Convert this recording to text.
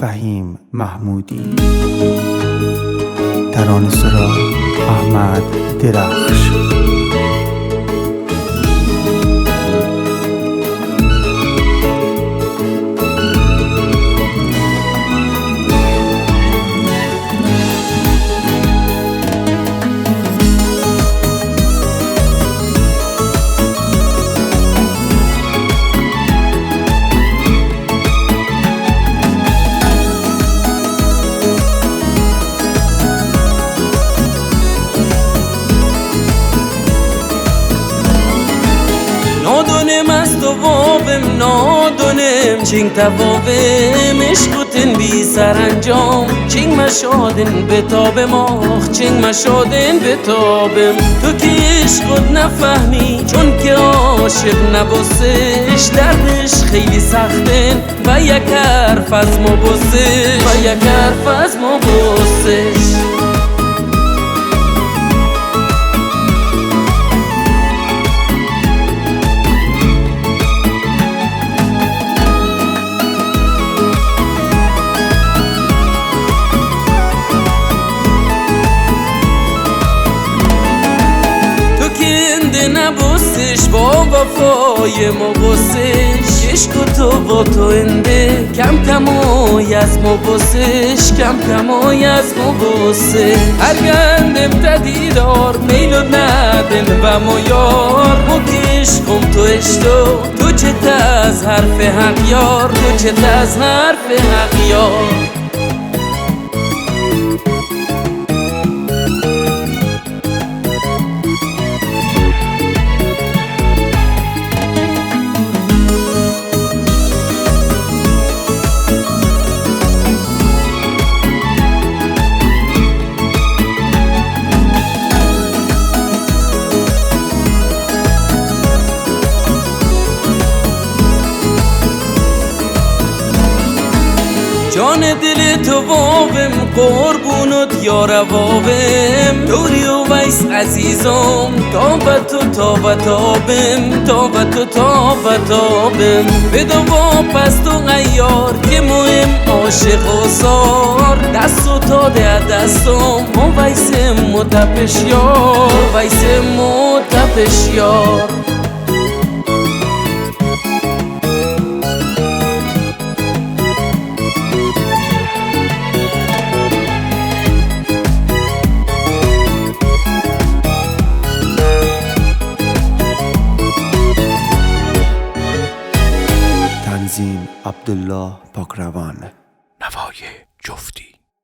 فهیم محمودی. ترانه‌سرا احمد درخش. نادونم از تو وابم نادونم چینگ تفاوم عشقوتن بی سرانجام چینگ مشادن بتابم آخ چینگ مشادن بتابم تو که عشقت نفهمی چون که عاشق نباسش دردش خیلی سختن و یک حرف از ما باسش نبوسش با وفای ما بوسش عشق تو با تو انده کم کمای از ما بوسش کم کمای از ما بوسش هر گندم تدیدار میلو ندن و ما یار ما که عشقم تو اشتو تو چه از حرف حق یار تو چه از حرف حق یار جان دل تو وابم قربونت یا روابم دوری و ویس عزیزم تا و تو تا و تابم تا و تو تا و تابم بدو پس تو غیار که مهم عاشق و سار دست و تاده دستم و ویس متپش یار تنظیم عبدالله پاکروان. نوای جفتی.